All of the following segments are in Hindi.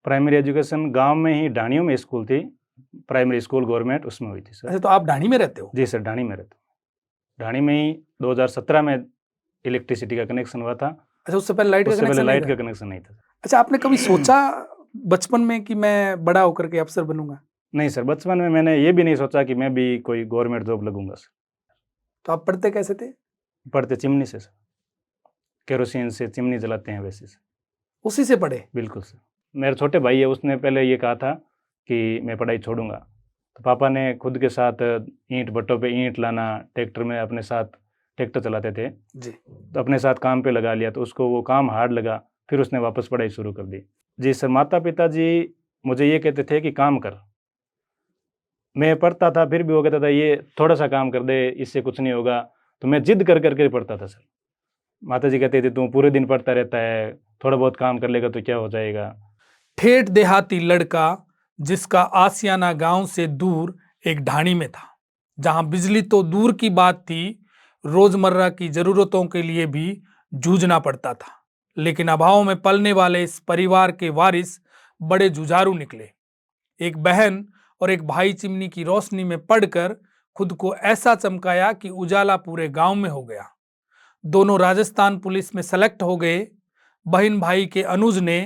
प्राइमरी एजुकेशन गांव में ही ढाणियों में स्कूल थी, प्राइमरी स्कूल गवर्नमेंट, उसमें हुई थी सर। अच्छा, तो आप ढाणी में रहते हो? जी सर, ढाणी में रहता हूँ। ढाणी में ही 2017 में इलेक्ट्रिसिटी का कनेक्शन हुआ था। अच्छा, उससे पहले लाइट का कनेक्शन नहीं था। अच्छा, आपने कभी सोचा बचपन में कि मैं बड़ा होकर के अफसर बनूंगा? नहीं सर, बचपन में मैंने ये भी नहीं सोचा कि मैं भी कोई गवर्नमेंट जॉब लगूंगा सर। तो आप पढ़ते कैसे थे? पढ़ते चिमनी से सर, केरोसिन से चिमनी जलाते हैं वैसे सर। उसी से पढ़े? बिल्कुल सर। मेरा छोटे भाई है, उसने पहले ये कहा था कि मैं पढ़ाई छोड़ूंगा, तो पापा ने खुद के साथ ईंट भट्टों पे ईंट लाना, ट्रैक्टर में अपने साथ, ट्रैक्टर चलाते थे जी, तो अपने साथ काम पे लगा लिया, तो उसको वो काम हार्ड लगा, फिर उसने वापस पढ़ाई शुरू कर दी। जी सर, माता पिता जी मुझे ये कहते थे कि काम कर। मैं पढ़ता था, फिर भी वो कहता था ये थोड़ा सा काम कर दे, इससे कुछ नहीं होगा, तो मैं जिद कर करके पढ़ता था सर। माता जी कहते थे तू पूरे दिन पढ़ता रहता है, थोड़ा बहुत काम कर लेगा तो क्या हो जाएगा। ठेठ देहाती लड़का जिसका आसियाना गांव से दूर एक ढाणी में था, जहां बिजली तो दूर की बात थी, रोजमर्रा की जरूरतों के लिए भी जूझना पड़ता था। लेकिन अभाव में पलने वाले इस परिवार के वारिस बड़े जुझारू निकले। एक बहन और एक भाई चिमनी की रोशनी में पढ़कर खुद को ऐसा चमकाया कि उजाला पूरे गांव में हो गया। दोनों राजस्थान पुलिस में सेलेक्ट हो गए। बहन भाई के अनुज ने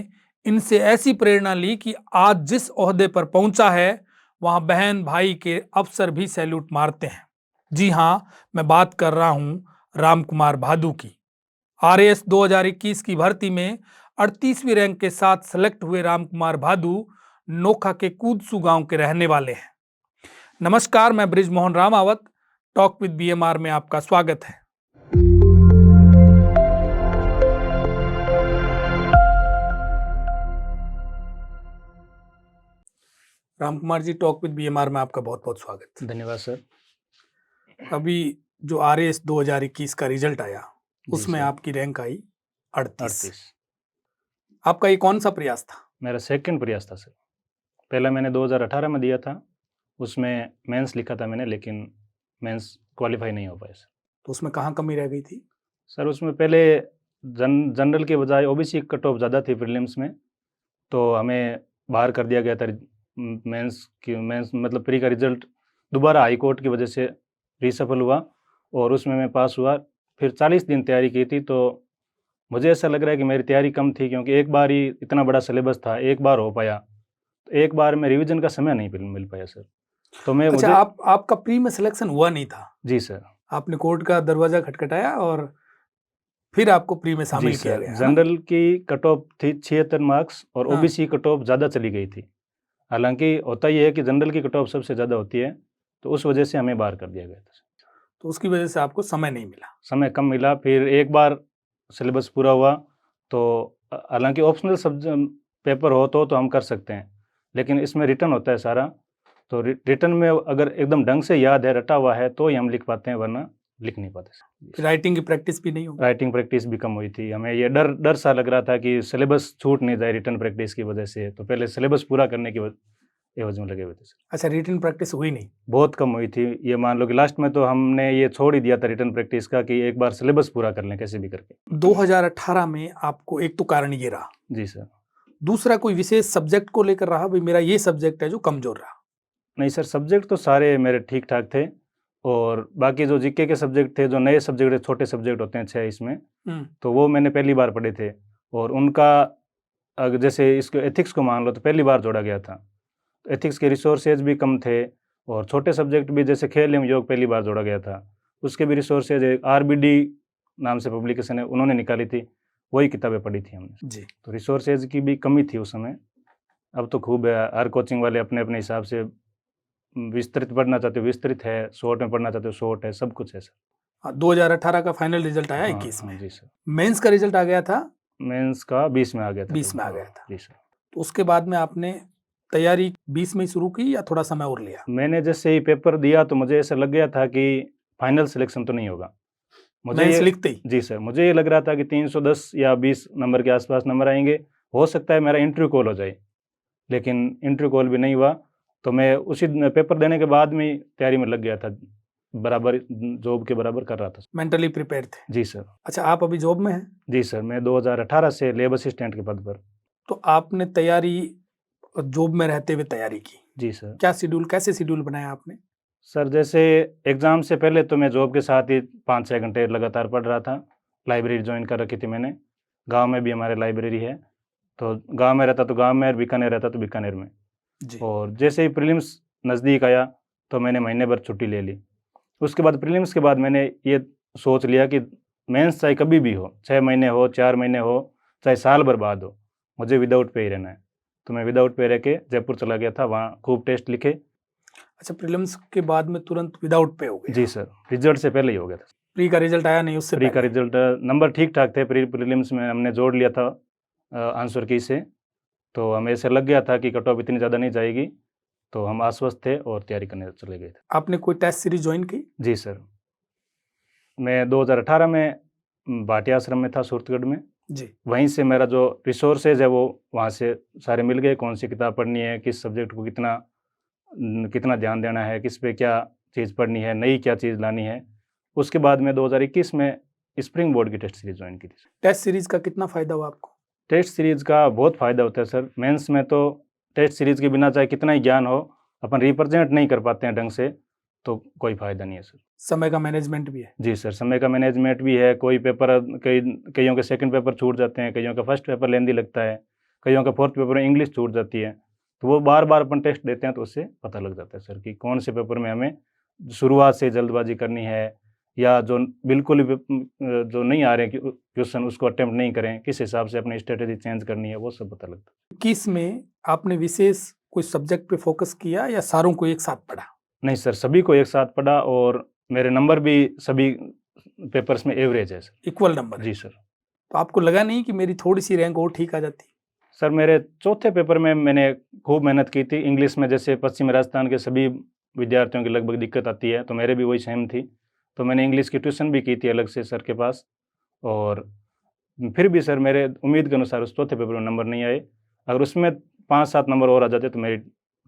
इनसे ऐसी प्रेरणा ली कि आज जिस ओहदे पर पहुंचा है, वहां बहन भाई के अफसर भी सैल्यूट मारते हैं। जी हां, मैं बात कर रहा हूं रामकुमार भादू की। आरएएस 2021 की भर्ती में 38वीं रैंक के साथ सेलेक्ट हुए रामकुमार भादू नोखा के कूदसू गांव के रहने वाले हैं। नमस्कार, मैं Brijmohan Ramawat, talk with BMR में आपका स्वागत है। Ramkumar ji, talk with BMR में आपका बहुत बहुत स्वागत। धन्यवाद सर। अभी जो आरएएस 2021 का रिजल्ट आया, उसमें आपकी रैंक आई 38। आपका ये कौन सा प्रयास था? मेरा सेकंड प्रयास था सर। पहला मैंने 2018 में दिया था, उसमें मेंस लिखा था मैंने, लेकिन मेंस क्वालिफाई नहीं हो पाया सर। तो उसमें कहाँ कमी रह गई थी? सर उसमें पहले जनरल के बजाय ओबीसी कट ऑफ ज़्यादा थी प्रीलिम्स में, तो हमें बाहर कर दिया गया था। मेंस मतलब प्री का रिजल्ट दोबारा हाई कोर्ट की वजह से रीसफल हुआ और उसमें मैं पास हुआ। फिर 40 दिन तैयारी की थी, तो मुझे ऐसा लग रहा है कि मेरी तैयारी कम थी, क्योंकि एक बार ही इतना बड़ा सिलेबस था, एक बार हो पाया, तो एक बार में रिवीजन का समय नहीं मिल पाया सर। तो मैं अच्छा, आपका प्री में सिलेक्शन हुआ नहीं था? जी सर। आपने कोर्ट का दरवाजा खटखटाया और फिर आपको प्री में शामिल किया गया। जनरल की कट ऑफ थी 76 मार्क्स और ओबीसी कट ऑफ ज़्यादा चली गई थी। हालांकि होता ये है कि जनरल की कट ऑफ सबसे ज़्यादा होती है, तो उस वजह से हमें बाहर कर दिया गया था। तो उसकी वजह से आपको समय नहीं मिला? समय कम मिला। फिर एक बार सिलेबस पूरा हुआ, तो हालांकि ऑप्शनल सब्जेक्ट पेपर हो तो हम कर सकते हैं, लेकिन इसमें रिटर्न होता है सारा, तो रिटर्न में अगर एकदम ढंग से याद है, रटा हुआ है, तो ही हम लिख पाते हैं, वरना लिख नहीं पाते। राइटिंग की प्रैक्टिस भी नहीं होगी? राइटिंग प्रैक्टिस भी कम हुई थी। हमें ये डर सा लग रहा था कि सिलेबस छूट नहीं जाए रिटर्न प्रैक्टिस की वजह से, तो पहले सिलेबस पूरा करने की एवज में लगे हुए थे। अच्छा, रिटर्न प्रैक्टिस हुई नहीं? बहुत कम हुई थी। ये मान लो कि लास्ट में तो हमने ये छोड़ ही दिया था रिटर्न प्रैक्टिस का, कि एक बार सिलेबस पूरा कर लें कैसे भी करके। 2018 में आपको एक तो कारण ये रहा। जी सर। दूसरा कोई विशेष सब्जेक्ट को लेकर रहा, भाई मेरा ये सब्जेक्ट है जो कमजोर रहा? नहीं सर, सब्जेक्ट तो सारे मेरे ठीक ठाक थे, और बाकी जो जीके के सब्जेक्ट थे, जो नए सब्जेक्ट, छोटे सब्जेक्ट होते हैं 6 इसमें, तो वो मैंने पहली बार पढ़े थे, और उनका जैसे इसको एथिक्स को मान लो तो पहली बार जोड़ा गया था, तो एथिक्स के रिसोर्सेज भी कम थे, और छोटे सब्जेक्ट भी जैसे खेल एवं योग पहली बार जोड़ा गया था, उसके भी रिसोर्सेज आरबीडी नाम से पब्लिकेशन है, उन्होंने निकाली थी, वही किताबें पढ़ी थी हमने जी। तो रिसोर्सेज की भी कमी थी उस समय। अब तो खूब है, हर कोचिंग वाले अपने अपने हिसाब से विस्तृत पढ़ना चाहते हो विस्तृत है, शॉर्ट में पढ़ना चाहते हो शॉर्ट है, सब कुछ है सर। 2018 का फाइनल रिजल्ट आया 21 में। जी सर। मेंस का रिजल्ट आ गया था? मेंस का 20 में आ गया था। 20 में आ गया था जी सर। तो उसके बाद में आपने तैयारी 20 में ही शुरू की या थोड़ा समय और लिया? मैंने जैसे ही पेपर दिया तो मुझे ऐसा लग गया था कि फाइनल सिलेक्शन तो नहीं होगा। मुझे ये लिखते ही जी सर, मुझे ये लग रहा था कि 310 या 20 नंबर के आसपास नंबर आएंगे, हो सकता है मेरा इंटरव्यू कॉल हो जाए, लेकिन इंटरव्यू कॉल भी नहीं हुआ। तो मैं उसी पेपर देने के बाद में तैयारी में लग गया था, बराबर जॉब के बराबर कर रहा था। मेंटली प्रिपेयर थे? जी सर। अच्छा, आप अभी जॉब में हैं? जी सर, मैं 2018 से लेब असिस्टेंट के पद पर। तो आपने तैयारी जॉब में रहते हुए तैयारी की। जी सर। क्या शेड्यूल, कैसे शेड्यूल बनाया आपने? सर जैसे एग्ज़ाम से पहले तो मैं जॉब के साथ ही 5-6 घंटे लगातार पढ़ रहा था। लाइब्रेरी जॉइन कर रखी थी मैंने। गाँव में भी हमारे लाइब्रेरी है, तो गाँव में रहता तो गाँव में और बीकानेर रहता तो बीकानेर में। जी। और जैसे ही प्रीलिम्स नज़दीक आया तो मैंने महीने भर छुट्टी ले ली। उसके बाद प्रीलिम्स के बाद मैंने ये सोच लिया कि मेंस चाहे कभी भी हो, 6 महीने हो, 4 महीने हो, चाहे साल भर बाद हो, मुझे विदाउट पे ही रहना है। तो मैं विदाउट पे रह के जयपुर चला गया था, वहाँ खूब टेस्ट लिखे। अच्छा, प्रीलिम्स के बाद में तुरंत विदाउट पे हो गया? जी सर, रिजल्ट से पहले ही हो गया था। प्री का रिजल्ट आया नहीं उससे प्री का पहले? रिजल्ट नंबर ठीक-ठाक थे, प्रीलिम्स में हमने जोड़ लिया था आंसर की से, तो हमें ऐसे लग गया था कि कट ऑफ इतनी ज़्यादा नहीं जाएगी, तो हम आश्वस्त थे और तैयारी करने चले गए थे। आपने कोई टेस्ट सीरीज ज्वाइन की? जी सर। मैं 2018 में भाटिया आश्रम में था सूरतगढ़ में। जी। वहीं से मेरा जो रिसोर्सेज है वो वहाँ से सारे मिल गए, कौन सी किताब पढ़नी है, किस सब्जेक्ट को कितना ध्यान देना है, किस पे क्या चीज़ पढ़नी है, नई क्या चीज़ लानी है। उसके बाद मैं 2021 में स्प्रिंग बोर्ड की टेस्ट सीरीज़ ज्वाइन की थी। टेस्ट सीरीज का कितना फ़ायदा हुआ आपको? टेस्ट सीरीज़ का बहुत फ़ायदा होता है सर। मेंस में तो टेस्ट सीरीज़ के बिना चाहे कितना ही ज्ञान हो, अपन रिप्रेजेंट नहीं कर पाते हैं ढंग से, तो कोई फ़ायदा नहीं है सर। समय का मैनेजमेंट भी है? जी सर, समय का मैनेजमेंट भी है। कोई पेपर कईयों के सेकंड पेपर छूट जाते हैं, कईयों का फर्स्ट पेपर लेंदी लगता है, कईयों का फोर्थ पेपर में इंग्लिश छूट जाती है। तो वो बार-बार अपन टेस्ट देते हैं तो उससे पता लग जाता है सर कि कौन से पेपर में हमें शुरुआत से जल्दबाजी करनी है या जो बिल्कुल ही जो नहीं आ रहे क्वेश्चन उसको अटेम्प्ट नहीं करें, किस हिसाब से अपनी स्ट्रेटजी चेंज करनी है, वो सब पता लगता है। किस में आपने विशेष कोई सब्जेक्ट पे फोकस किया या सारों को एक साथ पढ़ा? नहीं सर, सभी को एक साथ पढ़ा और मेरे नंबर भी सभी पेपर्स में एवरेज है सर। इक्वल नंबर है? जी सर। तो आपको लगा नहीं कि मेरी थोड़ी सी रैंक और ठीक आ जाती? सर मेरे चौथे पेपर में मैंने खूब मेहनत की थी। इंग्लिश में जैसे पश्चिमी राजस्थान के सभी विद्यार्थियों की लगभग दिक्कत आती है, तो मेरे भी वही सेम थी। तो मैंने इंग्लिश की ट्यूशन भी की थी अलग से सर के पास, और फिर भी सर मेरे उम्मीद के अनुसार उस चौथे पेपर में नंबर नहीं आए। अगर उसमें 5-7 नंबर और आ जाते तो मेरी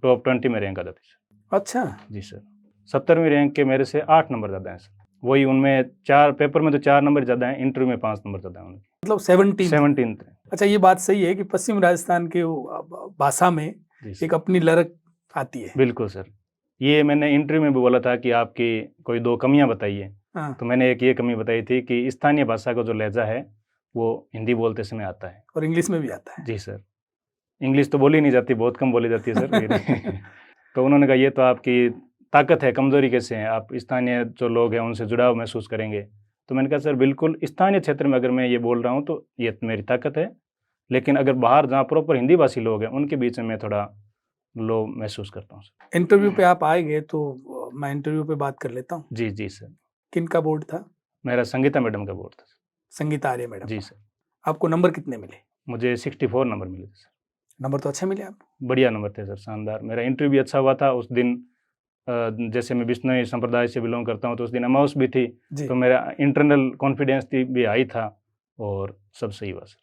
टॉप 20 में रैंक आ जाती सर। अच्छा। जी सर। 70वीं रैंक के मेरे से 8 नंबर ज़्यादा हैं सर। वही उनमें 4 पेपर में तो 4 नंबर ज़्यादा हैं, इंटरव्यू में 5 नंबर ज़्यादा हैं उनके। मतलब 17 17th थे। अच्छा, ये बात सही है कि पश्चिम राजस्थान के भाषा में जी सर। एक अपनी लरक आती है। बिल्कुल सर। ये मैंने इंटरव्यू में भी बोला था कि आपकी कोई 2 कमियाँ बताइए। हाँ। तो मैंने एक ये कमी बताई थी कि स्थानीय भाषा का जो लहज़ा है, वो हिंदी बोलते समय आता है। और इंग्लिश में भी आता है? जी सर। इंग्लिश तो बोली नहीं जाती, बहुत कम बोली जाती है सर मेरी। तो उन्होंने कहा ये तो आपकी ताकत है, कमज़ोरी कैसे है? आप स्थानीय जो लोग हैं उनसे जुड़ाव महसूस करेंगे। तो मैंने कहा सर बिल्कुल, स्थानीय क्षेत्र में अगर मैं ये बोल रहा हूँ तो ये मेरी ताकत है, लेकिन अगर बाहर जहाँ प्रॉपर हिंदी भाषी लोग हैं उनके बीच में मैं थोड़ा लो महसूस करता हूँ सर। इंटरव्यू पे आप आएंगे तो मैं इंटरव्यू पे बात कर लेता हूँ। जी, जी सर। किनका बोर्ड था? मेरा संगीता मैडम का बोर्ड था। संगीता आर्य मैडम जी का। सर। आपको नंबर कितने मिले? मुझे 64 नंबर मिले थे सर। नंबर तो अच्छे मिले आपको? बढ़िया नंबर थे सर, शानदार। मेरा इंटरव्यू भी अच्छा हुआ था उस दिन। जैसे मैं बिश्नोई संप्रदाय से बिलोंग करता हूँ तो उस दिन अमावस भी थी, जी। तो मेरा इंटरनल कॉन्फिडेंस भी हाई था और सब सही हुआ सर।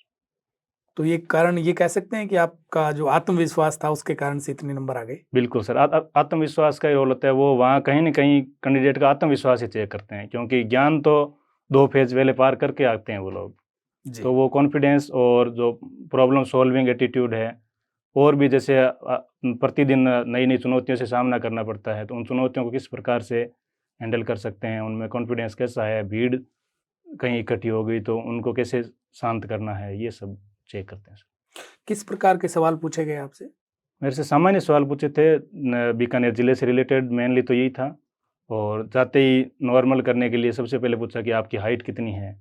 तो ये कारण ये कह सकते हैं कि आपका जो आत्मविश्वास था उसके कारण से इतने नंबर आ गए? बिल्कुल सर। आत्मविश्वास का ही रोल होता है। वो वहाँ कहीं न कहीं कैंडिडेट का आत्मविश्वास ही चेक करते हैं, क्योंकि ज्ञान तो 2 फेज़ पहले पार करके आते हैं वो लोग। जी। तो वो कॉन्फिडेंस और जो प्रॉब्लम सॉल्विंग एटीट्यूड है, और भी जैसे प्रतिदिन नई-नई चुनौतियों से सामना करना पड़ता है, तो उन चुनौतियों को किस प्रकार से हैंडल कर सकते हैं, उनमें कॉन्फिडेंस कैसा है, भीड़ कहीं इकट्ठी हो गई तो उनको कैसे शांत करना है, ये सब चेक करते हैं सर। किस प्रकार के सवाल पूछे गए आपसे? मेरे से सामान्य सवाल पूछे थे, बीकानेर ज़िले से रिलेटेड मेनली तो यही था, और जाते ही नॉर्मल करने के लिए सबसे पहले पूछा कि आपकी हाइट कितनी है?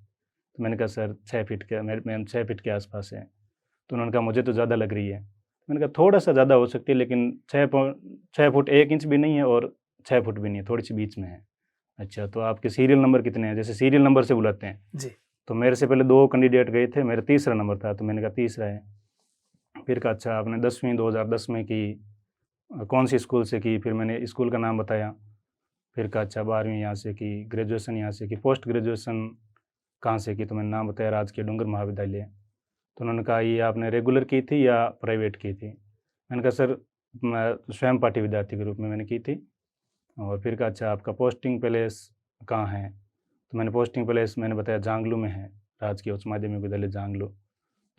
तो मैंने कहा सर 6 फीट के, मैं 6 फीट के आसपास है। तो उन्होंने कहा मुझे तो ज़्यादा लग रही है। मैंने कहा थोड़ा-सा ज़्यादा हो सकती है, लेकिन 6 फुट 1 इंच भी नहीं है और 6 फुट भी नहीं है, थोड़ी-सी बीच में है। अच्छा, तो आपके सीरियल नंबर कितने हैं? जैसे सीरियल नंबर से बुलाते हैं। जी। तो मेरे से पहले 2 कैंडिडेट गए थे, मेरा तीसरा नंबर था, तो मैंने कहा तीसरा है। फिर कहा अच्छा आपने 10वीं 2010 में की, कौन-सी स्कूल से की? फिर मैंने स्कूल का नाम बताया। फिर कहा अच्छा 12वीं यहाँ से की, ग्रेजुएशन यहाँ से की, पोस्ट ग्रेजुएशन कहाँ से की? तो मैंने नाम बताया राजकीय डूंगर महाविद्यालय। तो उन्होंने कहा ये आपने रेगुलर की थी या प्राइवेट की थी? मैंने कहा सर मैं स्वयं पाठी विद्यार्थी के रूप में मैंने की थी। और फिर कहा अच्छा आपका पोस्टिंग प्लेस कहाँ है? तो मैंने पोस्टिंग प्लेस मैंने बताया जांगलू में है, राजकीय उच्च माध्यमिक विद्यालय जांगलू।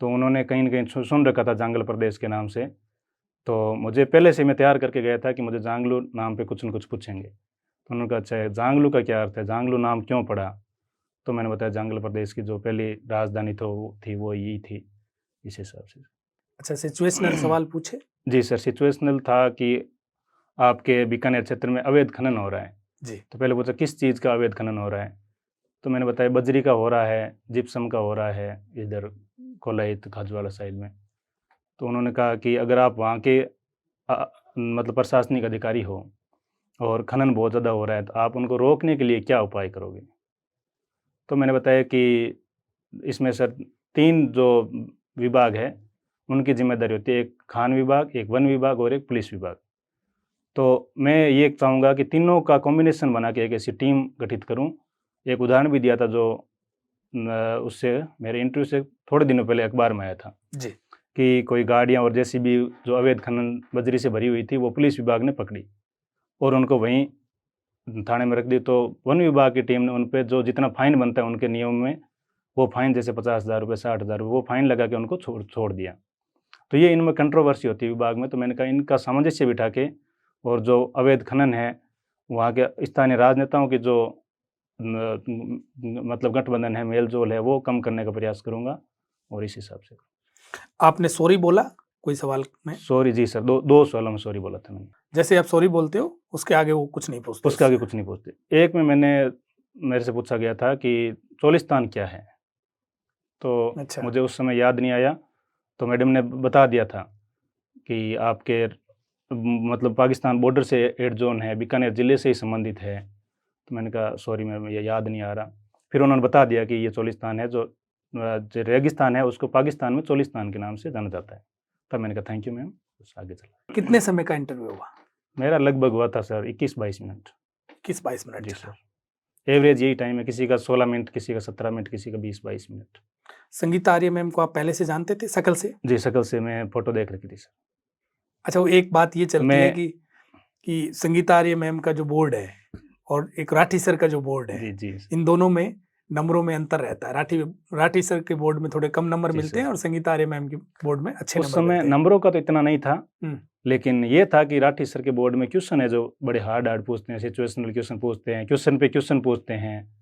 तो उन्होंने कहीं न कहीं सुन रखा था जांगल प्रदेश के नाम से, तो मुझे पहले से मैं तैयार करके गया था कि मुझे जांगलू नाम पे कुछ न कुछ पूछेंगे। तो उन्होंने कहा अच्छा जांगलू का क्या अर्थ है, जांगलू नाम क्यों पड़ा? तो मैंने बताया जांगल प्रदेश की जो पहली राजधानी थी वो यही थी, इस हिसाब से। अच्छा, सिचुएशनल सवाल पूछे? जी सर, सिचुएशनल था कि आपके बीकानेर क्षेत्र में अवैध खनन हो रहा है। जी। तो पहले पूछा किस चीज़ का अवैध खनन हो रहा है? तो मैंने बताया बजरी का हो रहा है, जिप्सम का हो रहा है इधर कोलाहित खाजवाड़ा साइड में। तो उन्होंने कहा कि अगर आप वहाँ के मतलब प्रशासनिक अधिकारी हो और खनन बहुत ज़्यादा हो रहा है तो आप उनको रोकने के लिए क्या उपाय करोगे? तो मैंने बताया कि इसमें सर 3 जो विभाग है उनकी जिम्मेदारी होती है, एक खान विभाग, एक वन विभाग और एक पुलिस विभाग। तो मैं ये चाहूँगा कि तीनों का कॉम्बिनेशन बना के एक ऐसी टीम गठित करूँ। एक उदाहरण भी दिया था जो उससे मेरे इंटरव्यू से थोड़े दिनों पहले अखबार में आया था जी। कि कोई गाड़ियाँ और जेसीबी जो अवैध खनन बजरी से भरी हुई थी वो पुलिस विभाग ने पकड़ी और उनको वहीं थाने में रख दी। तो वन विभाग की टीम ने उन पे जो जितना फाइन बनता है उनके नियम में, वो फाइन जैसे 50,000 रुपये, 60,000 रुपये, वो फाइन लगा के उनको छोड़ दिया। तो ये इनमें कंट्रोवर्सी होती है विभाग में। तो मैंने कहा इनका सामंजस्य बिठा के और जो अवैध खनन है वहाँ के स्थानीय राजनेताओं की जो मतलब गठबंधन है, मेल-जोल है, वो कम करने का प्रयास करूँगा और इस हिसाब से। आपने सॉरी बोला कोई सवाल में? सॉरी जी सर, 2 सवालों में सॉरी बोला था मैंने। जैसे आप सॉरी बोलते हो उसके आगे वो कुछ नहीं पूछते? उसके आगे कुछ नहीं पूछते। एक में मेरे से पूछा गया था कि चोलिस्तान क्या है? तो अच्छा। मुझे उस समय याद नहीं आया, तो मैडम ने बता दिया था कि आपके मतलब पाकिस्तान बॉर्डर से एड जोन है, बीकानेर ज़िले से ही संबंधित है। तो मैंने कहा सॉरी मैम ये याद नहीं आ रहा। फिर उन्होंने बता दिया कि ये चोलिस्तान है, जो रेगिस्तान है उसको पाकिस्तान में चोलिस्तान के नाम से जाना जाता है। तब मैंने कहा थैंक यू मैम, बस आगे चला। कितने समय का इंटरव्यू हुआ? मेरा लगभग हुआ था सर 21-22 मिनट। 21-22 मिनट? जी सर, एवरेज यही टाइम है, किसी का 16 मिनट, किसी का 17 मिनट, किसी का 20-22 मिनट। संगीता आर्य मैम को आप पहले से जानते थे शकल से? जी, शकल से मैं फ़ोटो देख रखी थी सर। अच्छा, वो एक बात ये चलती है कि संगीता आर्य मैम का जो बोर्ड है और एक राठी सर का जो बोर्ड है, जी, जी। इन दोनों में नंबरों में अंतर रहता है। राठी सर के बोर्ड में थोड़े कम नंबर मिलते हैं और संगीता आर्य मैम के बोर्ड में अच्छे नंबर उस समय मिलते हैं। नंबरों का तो इतना नहीं था, लेकिन ये था कि राठी सर के बोर्ड में क्वेश्चन है जो बड़े हार्ड पूछते हैं, सिचुएशनल क्वेश्चन पूछते हैं, क्वेश्चन पे क्वेश्चन पूछते हैं।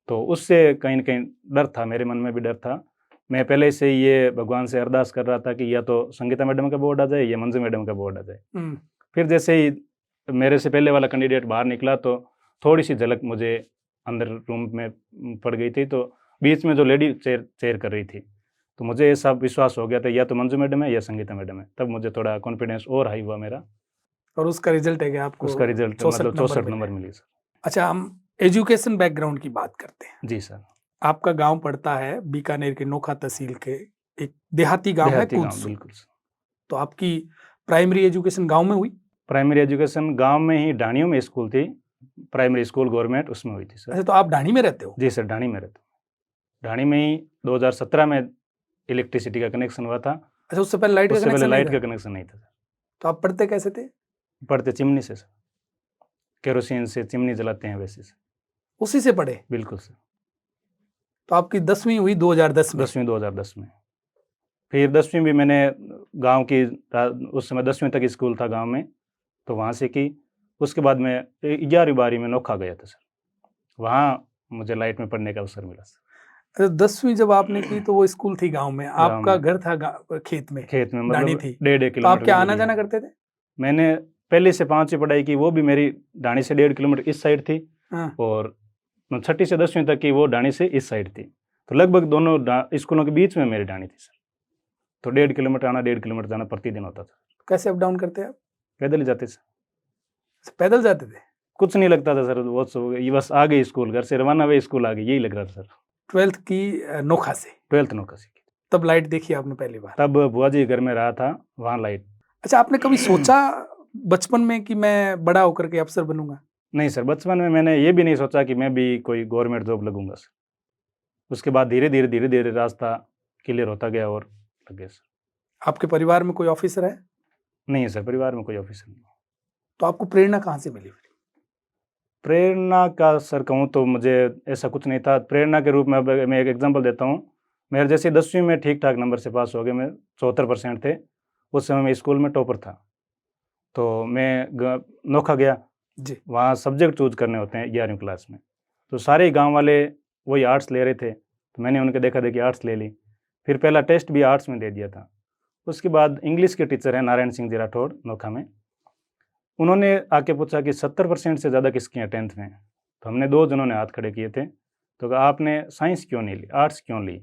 तो उससे कहीं न कहीं डर था, मेरे मन में भी डर था। मैं पहले से ही ये भगवान से अरदास कर रहा था कि या तो संगीता मैडम का बोर्ड आ जाए या मंजू मैडम का बोर्ड आ जाए। फिर जैसे ही मेरे से पहले वाला कैंडिडेट बाहर निकला तो थोड़ी सी झलक मुझे अंदर रूम में पड़ गई थी। तो बीच में जो लेडी चेयर कर रही थी, तो मुझे ऐसा विश्वास हो गया था या तो मंजू मैडम है या संगीता मैडम है। तब मुझे थोड़ा कॉन्फिडेंस और हाई हुआ मेरा, और उसका रिजल्ट है कि आपको उसका रिजल्ट मतलब 64 नंबर मिले सर। अच्छा, हम एजुकेशन बैकग्राउंड की बात करते हैं। जी सर। आपका गांव पड़ता है बीकानेर के नोखा तहसील के एक देहाती गांव है कूदसू। बिल्कुल सर। तो आपकी प्राइमरी एजुकेशन गांव में हुई? प्राइमरी एजुकेशन गांव में ही, ढाणियों में स्कूल थी, प्राइमरी स्कूल गवर्नमेंट, उसमें हुई थी सर। अच्छा, तो आप ढाणी में रहते हो? जी सर, ढाणी में रहता हूँ। ढाणी में ही 2017 में इलेक्ट्रिसिटी का कनेक्शन हुआ था। अच्छा, उससे पहले लाइट का कनेक्शन नहीं था सर। तो आप पढ़ते कैसे थे? पढ़ते चिमनी से सर, केरोसिन से चिमनी जलाते हैं वैसे से। उसी से पढ़े? बिल्कुल सर। तो आपकी 10वीं हुई 2010 में? 10वीं 2010 में। फिर 10वीं भी मैंने गांव की, उस समय 10वीं तक स्कूल था गांव में, तो वहाँ से की। उसके बाद मैं 11वीं 12वीं में नोखा गया था सर, वहाँ मुझे लाइट में पढ़ने का अवसर मिला सर। 10वीं जब आपने की तो वो स्कूल थी गांव में, आपका घर था खेत में? मतलब थी 1.5 किलोमीटर। तो आप क्या आना जाना करते थे? मैंने पहली से 5वीं पढ़ाई की, वो भी मेरी ढाणी से 1.5 किलोमीटर इस साइड थी। और 6ठी से 10वीं तक की वो ढाणी से इस साइड थी। तो लगभग दोनों स्कूलों के बीच में मेरी ढाणी थी सर। तो 1.5 किलोमीटर आना, 1.5 किलोमीटर जाना प्रतिदिन होता था। कैसे अप डाउन करते आप? पैदल ही जाते सर। पैदल जाते थे? कुछ नहीं लगता था सर, वो बस आ गई स्कूल, घर से रवाना हुए स्कूल आ गई, यही लग रहा था सर। 12th की नोखा से? 12th नोखा से की। तब लाइट देखी आपने पहली बार? तब बुआ जी घर में रहा था, वहाँ लाइट। अच्छा, आपने कभी सोचा बचपन में कि मैं बड़ा होकर के अफसर बनूंगा? नहीं सर, बचपन में मैंने ये भी नहीं सोचा कि मैं भी कोई गवर्नमेंट जॉब लगूंगा सर। उसके बाद धीरे धीरे रास्ता क्लियर होता गया और लग गया सर। आपके परिवार में कोई ऑफिसर है? नहीं है सर, परिवार में कोई ऑफिसर नहीं। तो आपको प्रेरणा कहाँ से मिली? प्रेरणा का सर कहूँ तो मुझे ऐसा कुछ नहीं था। प्रेरणा के रूप में मैं एक एग्जांपल देता हूँ। मेरे जैसे 10वीं में ठीक ठाक नंबर से पास हो गए, मैं 74% थे, उस समय मैं स्कूल में टॉपर था। तो मैं नोखा गया जी। वहाँ सब्जेक्ट चूज करने होते हैं 11वीं क्लास में। तो सारे ही गांव वाले वही आर्ट्स ले रहे थे, तो मैंने उनके देखा देखी आर्ट्स ले ली। फिर पहला टेस्ट भी आर्ट्स में दे दिया था। उसके बाद इंग्लिश के टीचर हैं नारायण सिंह जी राठौड़ नोखा में, उन्होंने आके पूछा कि 70% से ज़्यादा किसकी हैं 10th में। तो हमने 2 जनों ने हाथ खड़े किए थे, तो कहा आपने साइंस क्यों नहीं ली, आर्ट्स क्यों ली।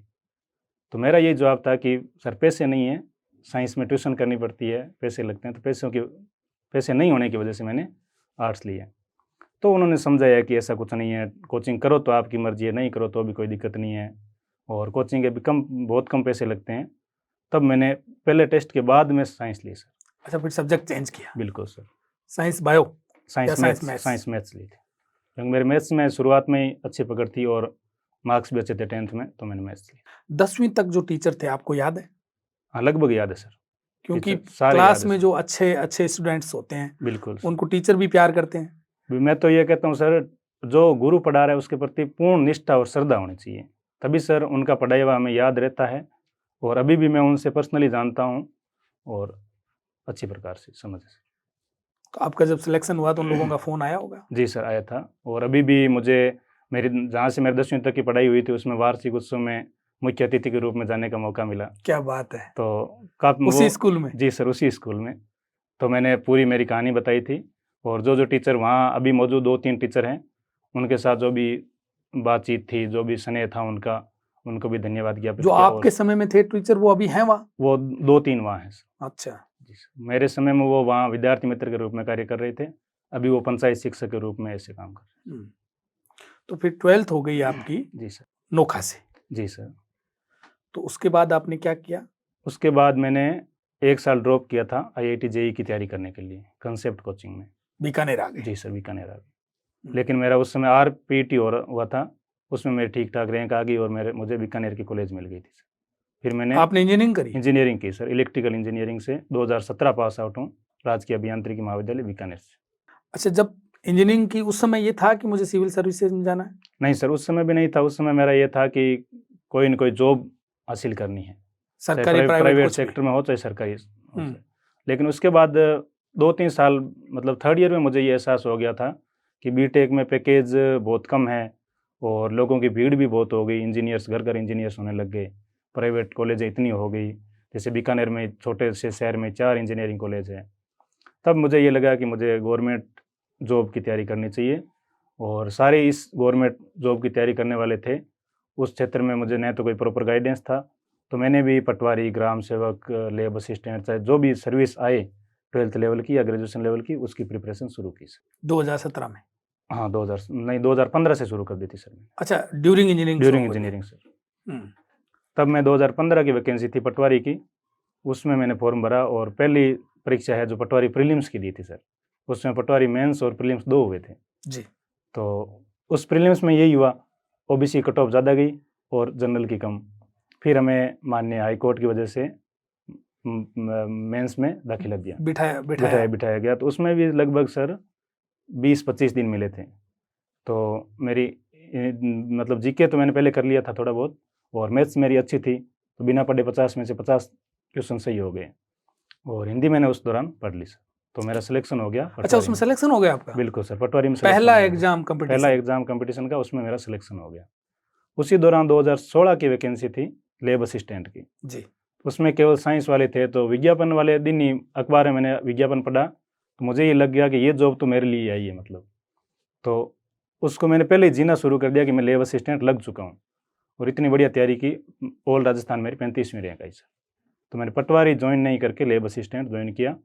तो मेरा यही जवाब था कि सर पैसे नहीं है, साइंस में ट्यूशन करनी पड़ती है, पैसे लगते हैं, तो पैसे नहीं होने की वजह से मैंने आर्ट्स ली है। तो उन्होंने समझाया कि ऐसा कुछ नहीं है, कोचिंग करो तो आपकी मर्जी है, नहीं करो तो भी कोई दिक्कत नहीं है, और कोचिंग के भी बहुत कम पैसे लगते हैं। तब मैंने पहले टेस्ट के बाद में साइंस ली सर। अच्छा, फिर सब्जेक्ट चेंज किया? बिल्कुल sir. Science bio? Science maths ली थी, क्योंकि मेरे मैथ्स में शुरुआत में ही अच्छी पकड़ थी और मार्क्स भी अच्छे थे 10th में, तो मैंने मैथ्स ली। 10वीं तक जो टीचर थे आपको याद है? हाँ, लगभग याद है सर, क्योंकि सारे क्लास याद है में सर। जो अच्छे स्टूडेंट्स होते हैं, बिल्कुल सर। उनको टीचर भी प्यार करते हैं। मैं तो ये कहता हूँ सर, जो गुरु पढ़ा रहा है उसके प्रति पूर्ण निष्ठा और श्रद्धा होनी चाहिए, तभी सर उनका पढ़ाया हुआ हमें याद रहता है। और अभी भी मैं उनसे पर्सनली जानता हूँ और अच्छी प्रकार से समझ। तो आपका जब सिलेक्शन हुआ तो उन लोगों का फ़ोन आया होगा? जी सर, आया था। और अभी भी मुझे मेरी जहाँ से मेरी 10वीं तक की पढ़ाई हुई थी उसमें वार्षिक उत्सव में मुख्य अतिथि के रूप में जाने का मौका मिला। क्या बात है! तो काफ़ी उसी स्कूल में? जी सर, उसी स्कूल में। तो मैंने पूरी मेरी कहानी बताई थी, और जो टीचर वहाँ अभी मौजूद 2-3 टीचर हैं, उनके साथ जो भी बातचीत थी, जो भी स्नेह था उनका, उनको भी धन्यवाद ज्ञापित जो किया। आपके समय में थे टीचर वो अभी हैं वहाँ? वो 2-3 वहाँ हैं। अच्छा जी सर, मेरे समय में वो वहाँ विद्यार्थी मित्र के रूप में कार्य कर रहे थे, अभी वो पंचायत शिक्षक के रूप में ऐसे काम कर रहे हैं। तो फिर 12th हो गई आपकी? जी सर। नोखा से? जी सर। तो उसके बाद आपने क्या किया? उसके बाद मैंने 1 साल ड्रॉप किया था IIT JEE की तैयारी करने के लिए कंसेप्ट कोचिंग में। बीकानेर आ गए? जी सर, बीकानेर आ गए। लेकिन मेरा उस समय RPT हुआ था, उसमें मेरी ठीक ठाक रैंक आ गई और मुझे बीकानेर की कॉलेज मिल गई थी सर। फिर मैंने आपने इंजीनियरिंग करी? इंजीनियरिंग की सर, इलेक्ट्रिकल इंजीनियरिंग से 2017 पास आउट हूँ, राजकीय अभियांत्रिकी महाविद्यालय बीकानेर से। अच्छा, जब इंजीनियरिंग की उस समय ये था कि मुझे सिविल सर्विसेज में जाना है? नहीं सर, उस समय भी नहीं था। उस समय मेरा ये था कि कोई न कोई जॉब हासिल करनी है, सरकारी प्राइवेट सेक्टर में हो चाहे सरकारी हो। लेकिन उसके बाद 2-3 साल मतलब 3rd ईयर में मुझे ये एहसास हो गया था कि बीटेक में पैकेज बहुत कम है और लोगों की भीड़ भी बहुत हो गई, इंजीनियर्स घर घर इंजीनियर्स होने लग गए, प्राइवेट कॉलेजें इतनी हो गई, जैसे बीकानेर में छोटे से शहर में 4 इंजीनियरिंग कॉलेज है। तब मुझे ये लगा कि मुझे गवर्नमेंट जॉब की तैयारी करनी चाहिए, और सारे इस गवर्नमेंट जॉब की तैयारी करने वाले थे। उस क्षेत्र में मुझे न तो कोई प्रॉपर गाइडेंस था, तो मैंने भी पटवारी, ग्राम सेवक, लैब असिस्टेंट, चाहे जो भी सर्विस आए 12th लेवल की या ग्रेजुएशन लेवल की, उसकी प्रिपरेशन शुरू की सर। 2017 में? हाँ, 2015 से शुरू कर दी थी सर मैंने। अच्छा, ड्यूरिंग इंजीनियरिंग सर। तब मैं 2015 की वैकेंसी थी पटवारी की, उसमें मैंने फॉर्म भरा और पहली परीक्षा है जो पटवारी प्रीलिम्स की दी थी सर। उसमें पटवारी मेंस और प्रीलिम्स 2 हुए थे जी। तो उस प्रीलिम्स में यही हुआ, OBC कट ऑफ ज़्यादा गई और जनरल की कम। फिर हमें माननीय हाई कोर्ट की वजह से मेंस में दाखिला दिया, बिठाया गया। तो उसमें भी लगभग सर 20-25 दिन मिले थे। तो मेरी मतलब जीके तो मैंने पहले कर लिया था थोड़ा बहुत, और मैथ्स मेरी अच्छी थी, तो बिना पढ़े 50 में से 50 क्वेश्चन सही हो गए, और हिंदी मैंने उस दौरान पढ़ ली सर, तो मेरा सिलेक्शन हो गया। अच्छा, उसमें सिलेक्शन हो गया आपका? बिल्कुल सर, पटवारी में पहला एग्जाम कंपटीशन का, उसमें मेरा सिलेक्शन हो गया। उसी दौरान 2016 की वैकेंसी थी लैब असिस्टेंट की जी। उसमें केवल साइंस वाले थे, तो विज्ञापन वाले दिन ही अखबार में मैंने विज्ञापन पढ़ा, तो मुझे ये लग गया कि ये जॉब तो मेरे लिए आई है, मतलब तो उसको मैंने पहले ही जीना शुरू कर दिया कि मैं लैब असिस्टेंट लग चुका हूँ, और इतनी बढ़िया तैयारी की, ऑल राजस्थान मेरी 35वीं रैंक आई सर। तो मैंने पटवारी ज्वाइन नहीं करके लैब असिस्टेंट ज्वाइन किया।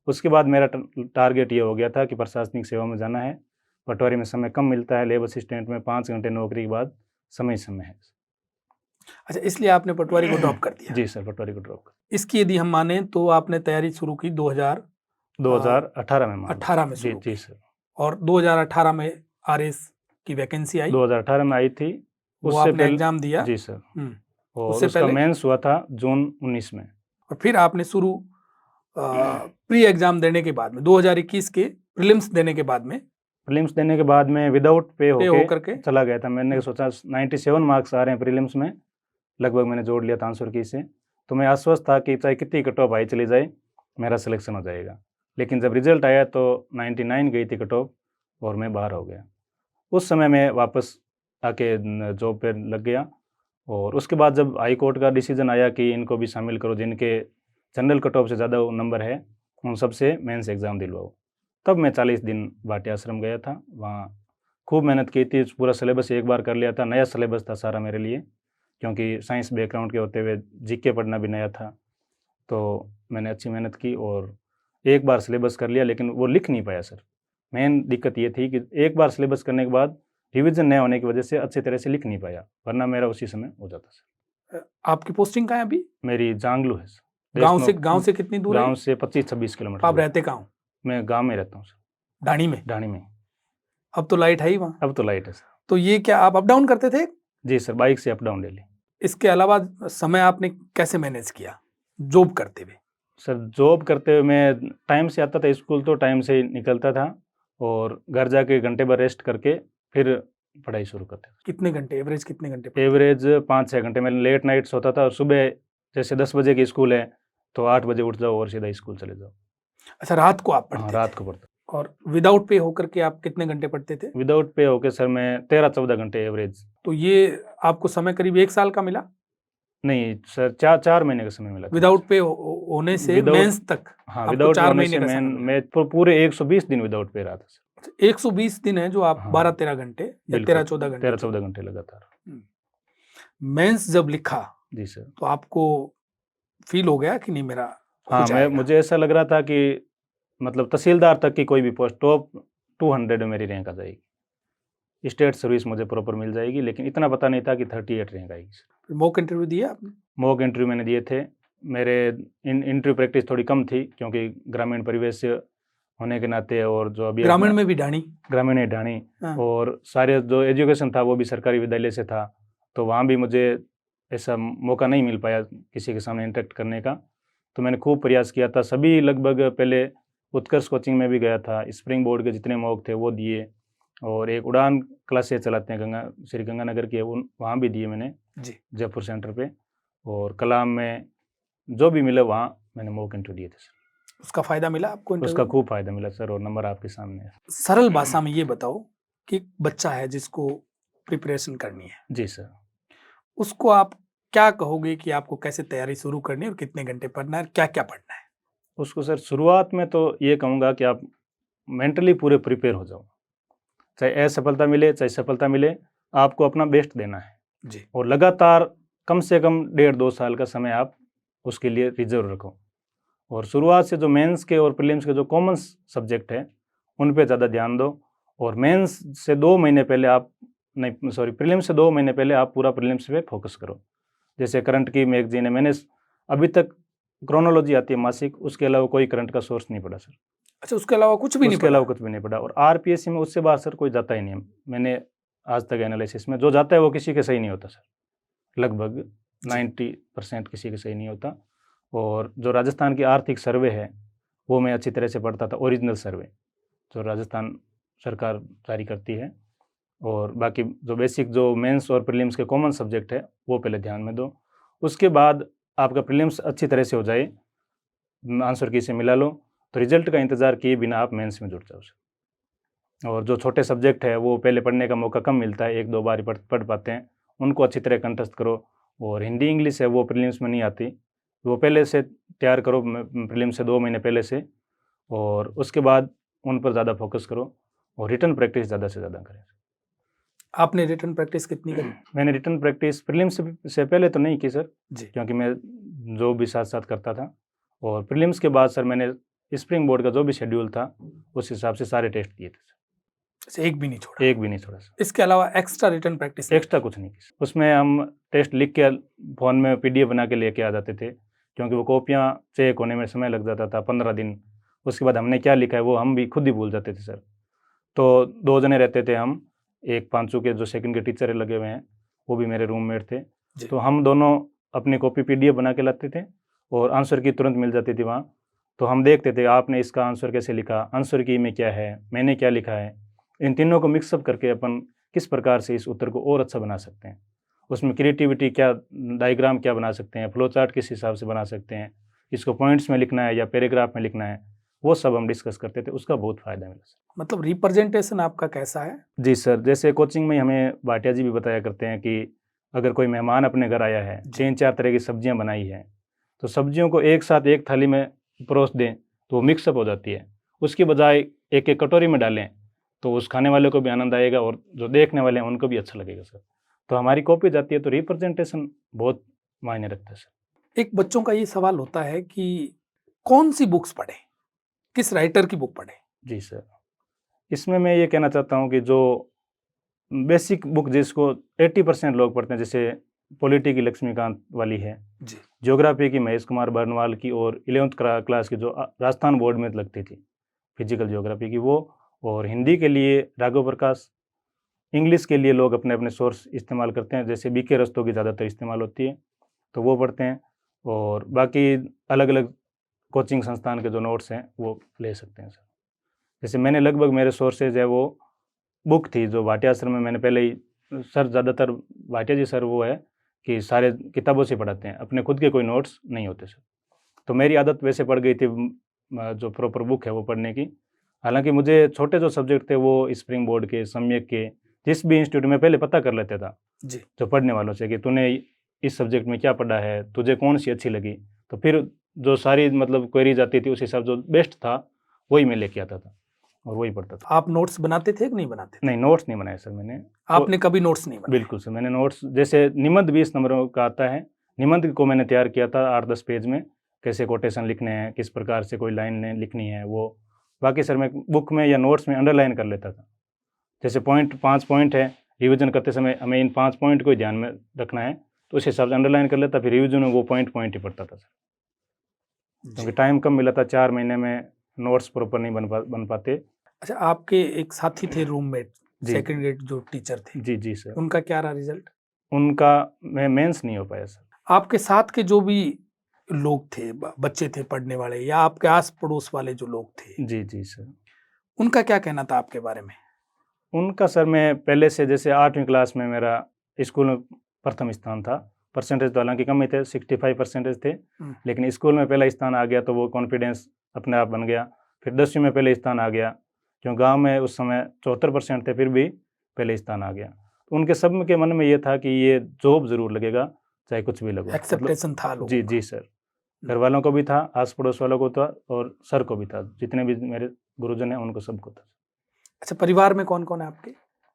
उसके बाद मेरा टारगेट ये हो गया था कि प्रशासनिक सेवा में जाना है, पटवारी में समय कम मिलता है, लैब असिस्टेंट में 5 घंटे नौकरी के बाद समय है। अच्छा, इसलिए आपने पटवारी को ड्रॉप कर दिया? जी सर, पटवारी को ड्रॉप कर। इसकी यदि हम माने तो आपने तैयारी शुरू की 2018 में। 18 में शुरू जी सर। और 2018 में RS की वैकेंसी आई? 2018 में आई थी। वो आपने एग्जाम दिया? जी सर। और उससे उसका पहले मेंस हुआ था जून 19 में। और फिर आपने शुरू प्री एग्जाम देने के बाद में 2021 के प्रीलिम्स देने के बाद में विदाउट पे होकर के चला गया था। मैंने सोचा 97 मार्क्स आ रहे हैं प्रीलिम्स में, लगभग मैंने जोड़ लिया था आंसर की से, तो मैं आश्वस्त था कि चाहे कितनी कट ऑफ आई चली जाए, मेरा सिलेक्शन हो जाएगा। लेकिन जब रिजल्ट आया तो 99 गई थी कट ऑफ और मैं बाहर हो गया। उस समय मैं वापस आके जॉब पे लग गया और उसके बाद जब हाई कोर्ट का डिसीजन आया कि इनको भी शामिल करो, जिनके जनरल कट ऑफ से ज़्यादा नंबर है उन सबसे मेंस एग्ज़ाम दिलवाओ, तब मैं 40 दिन भाटी आश्रम गया था। वहाँ खूब मेहनत की थी, पूरा सिलेबस एक बार कर लिया था। नया सिलेबस था सारा मेरे लिए, क्योंकि साइंस बैकग्राउंड के होते हुए जीके पढ़ना भी नया था। तो मैंने अच्छी मेहनत की और एक बार सिलेबस कर लिया, लेकिन वो लिख नहीं पाया सर। मेन दिक्कत ये थी कि एक बार सिलेबस करने के बाद रिवीजन नया होने की वजह से अच्छी तरह से लिख नहीं पाया, वरना मेरा उसी समय हो जाता सर। आपकी पोस्टिंग कहाँ है अभी? मेरी जांगलू है सर। गांव से कितनी दूर है? गांव से 25-26 किलोमीटर। आप रहते कहाँ हो? मैं गांव में रहता हूँ सर। ढाणी में? ढाणी में। अब तो लाइट है ही वहाँ? अब तो लाइट है सर। तो ये क्या आप अप डाउन करते थे? जी सर, बाइक से अप डाउन डेली। इसके अलावा समय आपने कैसे मैनेज किया जॉब करते हुए? सर जॉब करते हुए मैं टाइम से आता था स्कूल, तो टाइम से निकलता था और घर जाके घंटे भर रेस्ट करके फिर पढ़ाई शुरू करते थे। कितने घंटे एवरेज, कितने घंटे पढ़ते? एवरेज 5-6 घंटे। मैं लेट नाइट्स होता था और सुबह जैसे 10 बजे की स्कूल है तो 8 बजे उठ जाओ और सीधा स्कूल चले जाओ। अच्छा, रात को आप हाँ, पढ़ते रात थे? को पढ़ता। और विदाउट पे होकर के आप कितने घंटे पढ़ते थे? विदाउट पे होके सर मैं 13-14 घंटे एवरेज। तो ये आपको समय करीब 1 साल का मिला? नहीं सर, 4 महीने का समय मिला था। विदाउट पे होने से मेंस तक हाँ, आपको विदाउट 4 होने महीने से का समय मिला। मैं पूरे 120 दिन विदाउट पे रहा था सर। 120 दिन है जो आप हाँ, 12-13 घंटे या बिल्कुल 13-14 घंटे 13-14 घंटे लगातार। मेंस जब लिखा जी सर। तो आपको फील हो गया कि नहीं मेरा हो हाँ, जाएगा? मुझे ऐसा लग रहा था कि मतलब तहसीलदार तक की कोई भी पोस्ट टॉप 200 में मेरी रैंक आ जाएगी, स्टेट सर्विस मुझे प्रॉपर मिल जाएगी, लेकिन इतना पता नहीं था कि 38 रैंक आएगी सर। मॉक इंटरव्यू दिया आपने? मॉक इंटरव्यू मैंने दिए थे। मेरे इंटरव्यू प्रैक्टिस थोड़ी कम थी, क्योंकि ग्रामीण परिवेश से होने के नाते, और जो अभी ग्रामीण में भी ढाणी? ग्रामीण है ढाणी। हाँ। और सारे जो एजुकेशन था वो भी सरकारी विद्यालय से था, तो वहाँ भी मुझे ऐसा मौका नहीं मिल पाया किसी के सामने इंटरेक्ट करने का। तो मैंने खूब प्रयास किया था, सभी लगभग पहले उत्कर्ष कोचिंग में भी गया था, स्प्रिंग बोर्ड के जितने मॉक थे वो दिए, और एक उड़ान क्लासेस चलाते हैं श्री गंगानगर की, वहाँ भी दिए मैंने जी। जयपुर सेंटर पे। और कलाम में जो भी मिले वहाँ मैंने मॉक इंटरव्यू दिए थे सर। उसका फायदा मिला आपको? उसका खूब फायदा मिला सर, और नंबर आपके सामने है। सरल भाषा में ये बताओ कि बच्चा है जिसको प्रिपरेशन करनी है, जी सर, उसको आप क्या कहोगे कि आपको कैसे तैयारी शुरू करनी है और कितने घंटे पढ़ना है, क्या क्या पढ़ना है? उसको सर शुरुआत में तो ये कहूँगा कि आप मेंटली पूरे प्रिपेयर हो जाओ, चाहे असफलता मिले चाहे सफलता मिले, आपको अपना बेस्ट देना है जी। और लगातार कम से कम 1.5-2 साल का समय आप उसके लिए रिजर्व रखो। और शुरुआत से जो मेंस के और प्रीलिम्स के जो कॉमन सब्जेक्ट है उन पे ज़्यादा ध्यान दो, और मेंस से 2 महीने पहले आप नहीं सॉरी प्रीलिम्स से 2 महीने पहले आप पूरा प्रीलिम्स पे फोकस करो। जैसे करंट की मैगजीन है, मैंने अभी तक क्रोनोलॉजी आती है मासिक, उसके अलावा कोई करंट का सोर्स नहीं पढ़ा सर। अच्छा, उसके अलावा कुछ भी नहीं उसके पढ़ा? अलावा कुछ भी नहीं पढ़ा। और आरपीएससी में उससे बाहर सर कोई जाता ही नहीं है। मैंने आज तक एनालिसिस में जो जाता है वो किसी के सही नहीं होता सर, लगभग 90% किसी के सही नहीं होता। और जो राजस्थान की आर्थिक सर्वे है वो मैं अच्छी तरह से पढ़ता था, ओरिजिनल सर्वे जो राजस्थान सरकार जारी करती है। और बाकी जो बेसिक जो मेंस और प्रीलिम्स के कॉमन सब्जेक्ट है वो पहले ध्यान में दो। उसके बाद आपका प्रीलिम्स अच्छी तरह से हो जाए, आंसर की से मिला लो, तो रिजल्ट का इंतज़ार किए बिना आप मेंस में जुट जाओ। और जो छोटे सब्जेक्ट है वो पहले पढ़ने का मौका कम मिलता है, 1-2 बार पढ़ पाते हैं, उनको अच्छी तरह कंठस्थ करो। और हिंदी इंग्लिश है वो प्रीलिम्स में नहीं आती, वो पहले से तैयार करो प्रीलिम्स से 2 महीने पहले से, और उसके बाद उन पर ज़्यादा फोकस करो और रिटन प्रैक्टिस ज़्यादा से ज़्यादा करें। आपने रिटन प्रैक्टिस कितनी करी? मैंने रिटन प्रैक्टिस प्रीलिम्स से पहले तो नहीं की सर जी। क्योंकि मैं जो भी साथ साथ करता था, और प्रीलिम्स के बाद सर मैंने स्प्रिंग बोर्ड का जो भी शेड्यूल था उस हिसाब से सारे टेस्ट दिए थे सर। एक भी नहीं छोड़ा? एक भी नहीं छोड़ा सर। इसके अलावा एक्स्ट्रा रिटन प्रैक्टिस? एक्स्ट्रा कुछ नहीं की। उसमें हम टेस्ट लिख के फ़ोन में पीडीएफ बना के लेके आ जाते थे, क्योंकि वो कॉपियाँ चेक होने में समय लग जाता था 15 दिन। उसके बाद हमने क्या लिखा है वो हम भी खुद ही भूल जाते थे सर। तो 2 जने रहते थे हम, एक पांचू के जो सेकंड के टीचर लगे हुए हैं वो भी मेरे रूममेट थे, तो हम दोनों अपनी कॉपी पीडीएफ बना के लाते थे और आंसर की तुरंत मिल जाती थी वहाँ। तो हम देखते थे आपने इसका आंसर कैसे लिखा, आंसर की में क्या है, मैंने क्या लिखा है, इन तीनों को मिक्सअप करके अपन किस प्रकार से इस उत्तर को और अच्छा बना सकते हैं। उसमें क्रिएटिविटी क्या, डायग्राम क्या बना सकते हैं, फ्लो चार्ट किस हिसाब से बना सकते हैं, इसको पॉइंट्स में लिखना है या पैराग्राफ में लिखना है, वो सब हम डिस्कस करते थे। उसका बहुत फ़ायदा मिला सर। मतलब रिप्रेजेंटेशन आपका कैसा है? जी सर, जैसे कोचिंग में हमें भाटिया जी भी बताया करते हैं कि अगर कोई मेहमान अपने घर आया है, 3-4 तरह की सब्जियां बनाई हैं, तो सब्जियों को एक साथ एक थाली में परोस दें तो वो मिक्सअप हो जाती है। उसकी बजाय एक एक कटोरी में डालें तो उस खाने वाले को भी आनंद आएगा और जो देखने वाले हैं उनको भी अच्छा लगेगा सर। तो हमारी कॉपी जाती है, तो रिप्रेजेंटेशन बहुत मायने रखता है सर। एक बच्चों का ये सवाल होता है कि कौन सी बुक्स पढ़ें, किस राइटर की बुक पढ़ें? जी सर, इसमें मैं ये कहना चाहता हूँ कि जो बेसिक बुक जिसको 80% लोग पढ़ते हैं, जैसे पॉलिटी की लक्ष्मीकांत वाली है जी, ज्योग्राफी की महेश कुमार बर्नवाल की, और 11th क्लास की जो राजस्थान बोर्ड में लगती थी फिजिकल ज्योग्राफी की वो, और हिंदी के लिए राघव प्रकाश, इंग्लिश के लिए लोग अपने अपने सोर्स इस्तेमाल करते हैं, जैसे बीके रस्तों की ज़्यादातर इस्तेमाल होती है तो वो पढ़ते हैं, और बाकी अलग अलग कोचिंग संस्थान के जो नोट्स हैं वो ले सकते हैं सर। जैसे मैंने लगभग मेरे सोर्सेज है वो बुक थी जो भाटिया सर में मैंने पहले ही, सर ज़्यादातर भाटिया जी सर वो है कि सारे किताबों से पढ़ाते हैं, अपने खुद के कोई नोट्स नहीं होते सर। तो मेरी आदत वैसे पड़ गई थी जो प्रॉपर बुक है वो पढ़ने की। हालांकि मुझे छोटे जो सब्जेक्ट थे वो स्प्रिंग बोर्ड के, सम्यक के, जिस भी इंस्टीट्यूट में पहले पता कर लेता था जी, जो पढ़ने वालों से कि तूने इस सब्जेक्ट में क्या पढ़ा है, तुझे कौन सी अच्छी लगी, तो फिर जो सारी मतलब क्वेरीज आती थी उस हिसाब जो बेस्ट था वही मैं लेके आता था और वही पढ़ता था। आप नोट्स बनाते थे कि नहीं बनाते थे? नहीं, नोट्स नहीं बनाए सर मैंने। आपने कभी नोट्स नहीं बनाए? बिल्कुल सर, मैंने नोट्स जैसे निबंध 20 नंबरों का आता है, निबंध को मैंने तैयार किया था 8-10 पेज में, कैसे कोटेशन लिखने हैं, किस प्रकार से कोई लाइन लिखनी है वो। बाकी सर मैं बुक में या नोट्स में अंडरलाइन कर लेता था। जैसे 5 पॉइंट है, रिवीजन करते समय हमें इन 5 पॉइंट को ध्यान में रखना है, तो उस हिसाब से अंडरलाइन कर लेता, फिर रिवीजन में वो पॉइंट ही पढ़ता था सर। क्योंकि टाइम कम मिला था, 4 महीने में नोट्स प्रॉपर नहीं बन पाते। अच्छा, आपके एक साथी थे रूममेट, जी। सेकंड ग्रेड जो टीचर थे, जी जी सर, उनका क्या रहा रिजल्ट? उनका मेंस नहीं हो पाया सर। आपके साथ के जो भी लोग थे, बच्चे थे पढ़ने वाले, या आपके आस पड़ोस वाले जो लोग थे, जी जी सर, उनका क्या कहना था आपके बारे में? उनका सर मैं पहले से, जैसे 8वीं क्लास में मेरा स्कूल में प्रथम स्थान था, परसेंटेज तो हालांकि कम ही थे, 65% थे, लेकिन स्कूल में पहला स्थान आ गया तो वो कॉन्फिडेंस अपने आप बन गया। फिर 10वीं में पहले स्थान आ गया, क्यों गांव में उस समय 74% थे, फिर भी पहले स्थान आ गया। तो उनके सब के मन में ये था कि ये जॉब ज़रूर लगेगा, चाहे कुछ भी लगे। एक्सेप्टेशन था लोगों जी का। जी सर, घर वालों को भी था, आस पड़ोस वालों को था, और सर को भी था, जितने भी मेरे गुरुजन हैं उनको सबको था। अच्छा, परिवार में कौन कौन है आपके?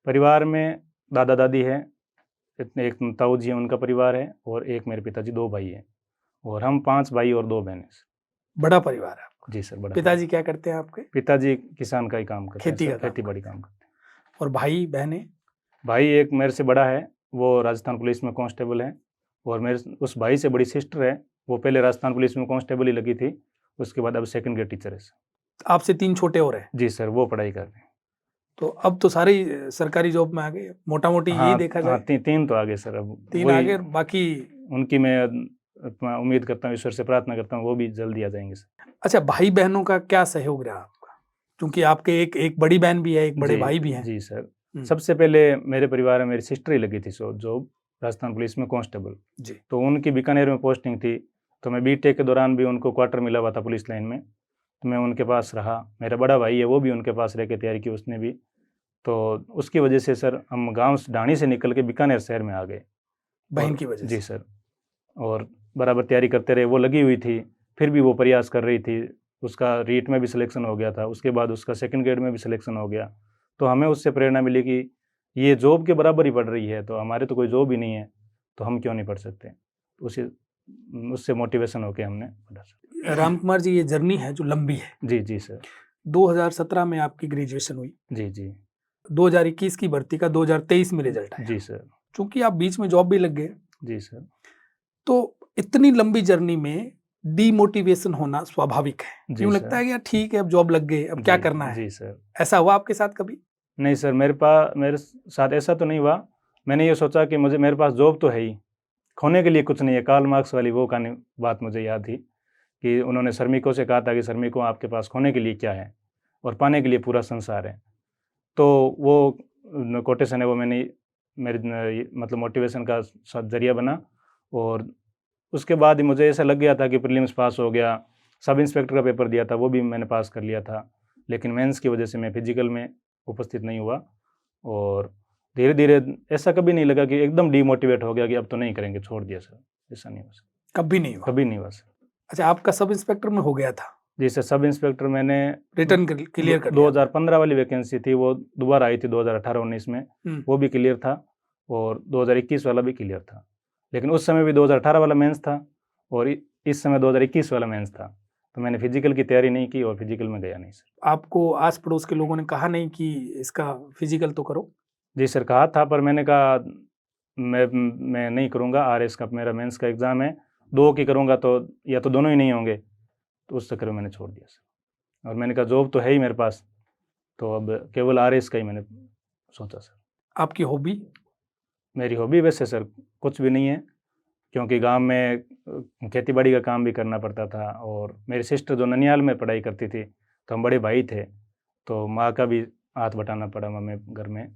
परिवार में दादा दादी है, एक ताऊ जी हैं उनका परिवार है, और एक मेरे पिताजी, 2 भाई हैं, और हम 5 भाई और 2 बहनें। बड़ा परिवार है आपका? जी सर, बड़ा। पिताजी क्या करते हैं आपके? पिताजी किसान का ही काम करते हैं, खेती का काम खेती बाड़ी काम करते हैं। और भाई बहनें? भाई एक मेरे से बड़ा है, वो राजस्थान पुलिस में कांस्टेबल है, और मेरे उस भाई से बड़ी सिस्टर है, वो पहले राजस्थान पुलिस में कांस्टेबल ही लगी थी, उसके बाद अब सेकंड ग्रेड टीचर है सर। आपसे 3 छोटे और हैं? जी सर, वो पढ़ाई कर रहे हैं। तो अब तो सारे ही सरकारी जॉब में आ गए, मोटा मोटी यही देखा हाँ, जाए। 3 तो आगे सर, अब 3 आगे, बाकी। उनकी मैं उम्मीद करता हूँ, ईश्वर से प्रार्थना करता हूँ वो भी जल्दी आ जाएंगे सर। अच्छा, भाई बहनों का क्या सहयोग रहा आपका? क्योंकि आपके एक बड़ी बहन भी है, एक बड़े भाई भी हैं। जी सर, सबसे पहले मेरे परिवार में मेरी सिस्टर ही लगी थी जॉब राजस्थान पुलिस में कांस्टेबल जी। तो उनकी बीकानेर में पोस्टिंग थी, तो मैं बीटेक के दौरान भी उनको क्वार्टर मिला हुआ था पुलिस लाइन में, तो मैं उनके पास रहा। मेरा बड़ा भाई है, वो भी उनके पास रह के तैयारी की उसने भी, तो उसकी वजह से सर हम गांव ढाणी से निकल के बीकानेर शहर में आ गए, बहन की वजह से? जी सर, और बराबर तैयारी करते रहे, वो लगी हुई थी, फिर भी वो प्रयास कर रही थी, उसका रीट में भी सिलेक्शन हो गया था, उसके बाद उसका सेकंड ग्रेड में भी सिलेक्शन हो गया, तो हमें उससे प्रेरणा मिली कि ये जॉब के बराबर ही पढ़ रही है, तो हमारे तो कोई जॉब ही नहीं है, तो हम क्यों नहीं पढ़ सकते। उससे मोटिवेशन होकर हमने पढ़ा। राम कुमार जी, ये जर्नी है जो लंबी है। जी जी सर। 2017 में आपकी ग्रेजुएशन हुई। जी जी। 2021 की भर्ती का 2023 में रिजल्ट आया। जी सर। चूंकि आप बीच में जॉब भी लग गए। जी सर। तो इतनी लंबी जर्नी में डीमोटिवेशन होना स्वाभाविक है। क्यों लगता है कि यार ठीक है, अब जॉब लग गई, अब क्या करना है? जी सर। ऐसा हुआ आपके साथ कभी? नहीं सर, मेरे साथ ऐसा तो नहीं हुआ। मैंने ये सोचा कि मेरे पास जॉब तो है ही, खोने के लिए कुछ नहीं है। कार्ल मार्क्स वाली वो कहानी बात मुझे याद थी कि उन्होंने श्रमिकों से कहा था कि श्रमिकों आपके पास खोने के लिए क्या है और पाने के लिए पूरा संसार है। तो वो कोटेशन है, वो मैंने मेरे मतलब मोटिवेशन का जरिया बना, और उसके बाद ही मुझे ऐसा लग गया था कि प्रीलिम्स पास हो गया। सब इंस्पेक्टर का पेपर दिया था, वो भी मैंने पास कर लिया था, लेकिन मेंस की वजह से मैं फिजिकल में उपस्थित नहीं हुआ। और धीरे धीरे ऐसा कभी नहीं लगा कि एकदम डीमोटिवेट हो गया कि अब तो नहीं करेंगे, छोड़ दिया सर, ऐसा नहीं हुआ सर, कभी नहीं हुआ? कभी नहीं हुआ सर। अच्छा, आपका सब इंस्पेक्टर में हो गया था? जी सर, सब इंस्पेक्टर मैंने रिटर्न क्लियर कर लिया? 2015 वाली वैकेंसी थी, वो दोबारा आई थी 2018-19 में, वो भी क्लियर था, और 2021 वाला भी क्लियर था। लेकिन उस समय भी 2018 वाला मेंस था और इस समय 2021 वाला मेंस था, तो मैंने फिजिकल की तैयारी नहीं की और फिजिकल में गया नहीं सर। आपको आस पड़ोस के लोगों ने कहा नहीं कि इसका फिजिकल तो करो? जी सर, कहा था, पर मैंने कहा मैं नहीं करूँगा, RS का मेरा मेंस का एग्ज़ाम है, 2 की करूँगा तो या तो दोनों ही नहीं होंगे, तो उस चक्कर में मैंने छोड़ दिया सर। और मैंने कहा जॉब तो है ही मेरे पास, तो अब केवल RS का ही मैंने सोचा सर। आपकी हॉबी? मेरी हॉबी वैसे सर कुछ भी नहीं है, क्योंकि गांव में खेती बाड़ी का काम भी करना पड़ता था, और मेरी सिस्टर जो ननियाल में पढ़ाई करती थी, तो हम बड़े भाई थे, तो माँ का भी हाथ बटाना पड़ा मम्मी घर में,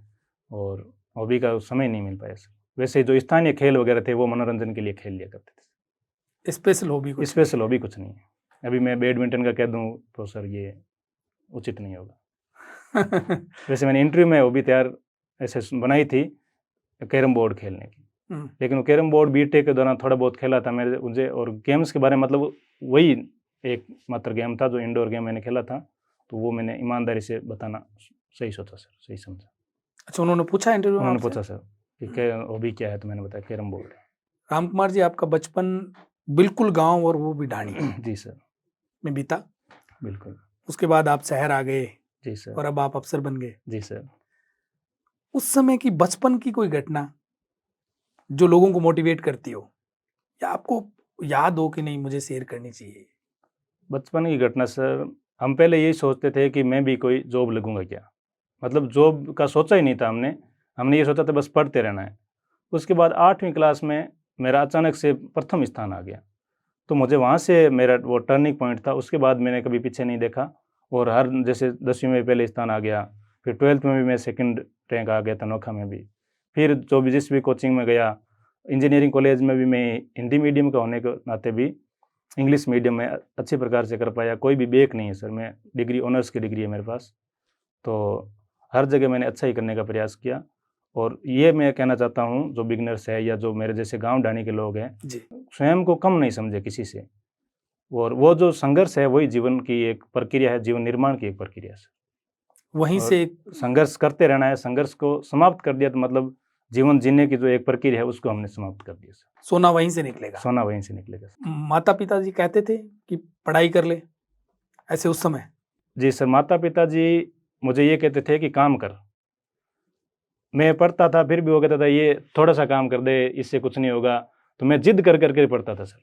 और हॉबी का समय नहीं मिल पाया सर। वैसे जो स्थानीय खेल वगैरह थे वो मनोरंजन के लिए खेल लिया करते थे। स्पेशल हॉबी कुछ? स्पेशल हॉबी कुछ नहीं है। अभी मैं बैडमिंटन का कह दूँ तो सर ये उचित नहीं होगा। वैसे मैंने इंटरव्यू में हॉबी तैयार ऐसे बनाई थी कैरम बोर्ड खेलने की, लेकिन वो कैरम बोर्ड बीटेक के दौरान थोड़ा बहुत खेला था मेरे मुझे, और गेम्स के बारे में मतलब वही एक मात्र गेम था जो इंडोर गेम मैंने खेला था, तो वो मैंने ईमानदारी से बताना सही सोचा सर, सही समझा। अच्छा, उन्होंने पूछा इंटरव्यू में? उन्होंने पूछा सर कि क्या हॉबी क्या है, तो मैंने बताया कैरम बोर्ड है। राम कुमार जी, आपका बचपन बिल्कुल गांव और वो भी ढाणी जी सर, में बीता। बिल्कुल। उसके बाद आप शहर आ गए जी सर। और अब आप अफसर बन गए। जी सर। उस समय की बचपन की कोई घटना जो लोगों को मोटिवेट करती हो, या आपको याद हो कि नहीं मुझे शेयर करनी चाहिए? बचपन की घटना सर, हम पहले यही सोचते थे कि मैं भी कोई जॉब लगूंगा क्या, मतलब जॉब का सोचा ही नहीं था हमने ये सोचा था बस पढ़ते रहना है। उसके बाद 8वीं क्लास में मेरा अचानक से प्रथम स्थान आ गया, तो मुझे वहाँ से मेरा वो टर्निंग पॉइंट था। उसके बाद मैंने कभी पीछे नहीं देखा, और हर जैसे 10वीं में पहले स्थान आ गया, फिर 12th में भी मैं सेकंड रैंक आ गया था नोखा में भी, फिर जो भी जिस भी कोचिंग में गया, इंजीनियरिंग कॉलेज में भी मैं हिंदी मीडियम का होने के नाते भी इंग्लिश मीडियम में अच्छी प्रकार से कर पाया। कोई भी बैक नहीं है सर, मैं डिग्री ऑनर्स की डिग्री है मेरे पास, तो हर जगह मैंने अच्छा ही करने का प्रयास किया। और ये मैं कहना चाहता हूँ जो बिगनर्स है या जो मेरे जैसे गांव ढाणी के लोग हैं, स्वयं को कम नहीं समझे किसी से, और वो जो संघर्ष है वही जीवन की एक प्रक्रिया है, जीवन निर्माण की एक प्रक्रिया है। वहीं से संघर्ष करते रहना है, संघर्ष को समाप्त कर दिया तो मतलब जीवन जीने की जो एक प्रक्रिया है उसको हमने समाप्त कर दिया सर। सोना वहीं से निकलेगा? सोना वहीं से निकलेगा। माता पिता जी कहते थे कि पढ़ाई कर ले ऐसे उस समय? जी सर, माता पिता जी मुझे ये कहते थे कि काम कर। मैं पढ़ता था फिर भी वो कहता था ये थोड़ा सा काम कर दे, इससे कुछ नहीं होगा, तो मैं जिद कर करके पढ़ता था सर।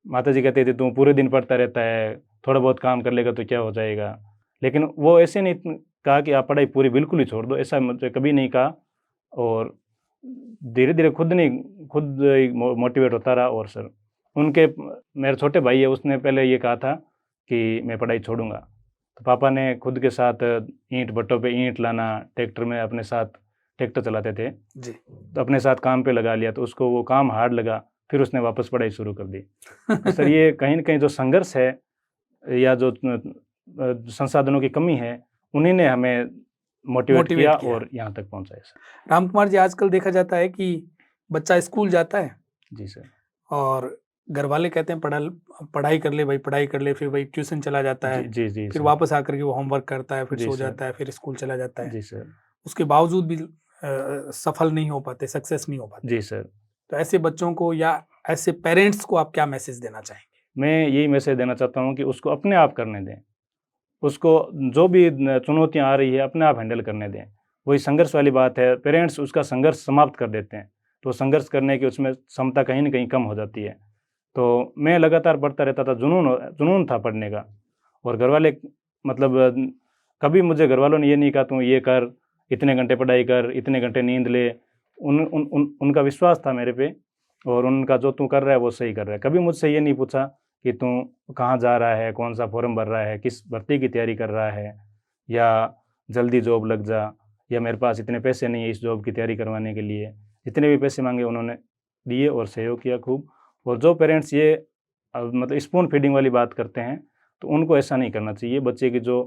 माता जी कहते थे तू पूरे दिन पढ़ता रहता है, थोड़ा बहुत काम कर लेगा तो क्या हो जाएगा। लेकिन वो ऐसे नहीं कहा कि आप पढ़ाई पूरी बिल्कुल ही छोड़ दो, ऐसा मुझे कभी नहीं कहा। और धीरे धीरे खुद मोटिवेट होता रहा। और सर उनके मेरे छोटे भाई है, उसने पहले ये कहा था कि मैं पढ़ाई छोड़ूंगा, तो पापा ने खुद के साथ ईंट भट्टों पे ईंट लाना, ट्रैक्टर में अपने साथ ट्रैक्टर चलाते थे जी, तो अपने साथ काम पे लगा लिया, तो उसको वो काम हार्ड लगा, फिर उसने वापस पढ़ाई शुरू कर दी। तो सर ये कहीं ना कहीं जो संघर्ष है या जो संसाधनों की कमी है, उन्हीं ने हमें मोटिवेट किया और यहाँ तक पहुँचाया सर। राम कुमार जी, आजकल देखा जाता है कि बच्चा स्कूल जाता है जी सर, और घर वाले कहते हैं पढ़ाई कर ले भाई, पढ़ाई कर ले, फिर भाई ट्यूशन चला जाता है, जी जी, फिर वापस आकर के वो होमवर्क करता है, फिर सो जाता है, फिर स्कूल चला जाता है। जी सर। उसके बावजूद भी सफल नहीं हो पाते, सक्सेस नहीं हो पाते। जी सर। तो ऐसे बच्चों को या ऐसे पेरेंट्स को आप क्या मैसेज देना चाहेंगे? मैं यही मैसेज देना चाहता हूँ कि उसको अपने आप करने दें, उसको जो भी चुनौतियाँ आ रही है अपने आप हैंडल करने दें। वही संघर्ष वाली बात है, पेरेंट्स उसका संघर्ष समाप्त कर देते हैं, तो संघर्ष करने की उसमें क्षमता कहीं ना कहीं कम हो जाती है। तो मैं लगातार पढ़ता रहता था, जुनून था पढ़ने का। और घर वाले मतलब कभी मुझे घर वालों ने ये नहीं कहा तू ये कर, इतने घंटे पढ़ाई कर, इतने घंटे नींद ले। उनका विश्वास था मेरे पे, और उनका जो तू कर रहा है वो सही कर रहा है। कभी मुझसे ये नहीं पूछा कि तू कहाँ जा रहा है, कौन सा फॉर्म भर रहा है, किस भर्ती की तैयारी कर रहा है, या जल्दी जॉब लग जा, या मेरे पास इतने पैसे नहीं है इस जॉब की तैयारी करवाने के लिए। जितने भी पैसे मांगे उन्होंने दिए और सहयोग किया खूब। और जो पेरेंट्स ये मतलब स्पून फीडिंग वाली बात करते हैं तो उनको ऐसा नहीं करना चाहिए। बच्चे की जो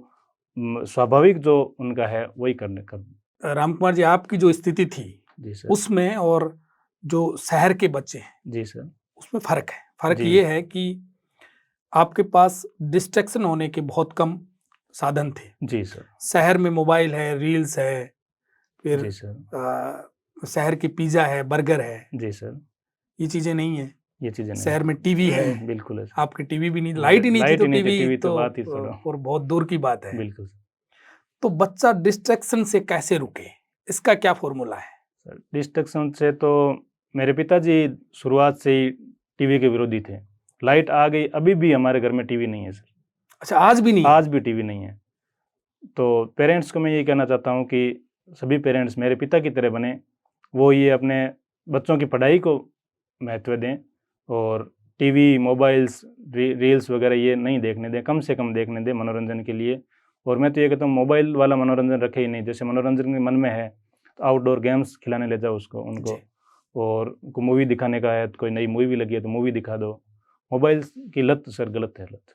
स्वाभाविक जो उनका है वही करने का। राम कुमार जी, आपकी जो स्थिति थी जी सर। उसमें और जो शहर के बच्चे हैं जी सर। उसमें फर्क है। फर्क जी। ये है कि आपके पास डिस्ट्रैक्शन होने के बहुत कम साधन थे। जी सर। शहर में मोबाइल है, रील्स है, फिर जी सर। शहर की पिज्जा है, बर्गर है, जी सर। ये चीजें नहीं है। ये चीजें नहीं। शहर में टीवी है, बिल्कुल है सर। आपके टीवी भी नहीं, लाइट ही नहीं थी लाइट तो ही नहीं थी, टीवी टीवी तो तो बात ही छोड़ो। और बहुत दूर की बात है। बिल्कुल तो बच्चा डिस्ट्रैक्शन से कैसे रुके, इसका क्या फॉर्मूला है? सर। डिस्ट्रैक्शन से तो मेरे पिताजी शुरुआत से ही टीवी के विरोधी थे। लाइट आ गई, अभी भी हमारे घर में टीवी नहीं है सर। अच्छा, आज भी नहीं? आज भी टीवी नहीं है। तो पेरेंट्स को मैं ये कहना चाहता हूँ कि सभी पेरेंट्स मेरे पिता की तरह बने, वो ये अपने बच्चों की पढ़ाई को महत्व दें और टीवी, मोबाइल्स, रील्स वगैरह ये नहीं देखने दें, कम से कम देखने दें मनोरंजन के लिए। और मैं तो ये कहता हूँ मोबाइल वाला मनोरंजन रखे ही नहीं। जैसे मनोरंजन के मन में है तो आउटडोर गेम्स खिलाने ले जाओ उनको, और उनको मूवी दिखाने का है तो कोई नई मूवी लगी है तो मूवी दिखा दो। मोबाइल की लत सर गलत है लत।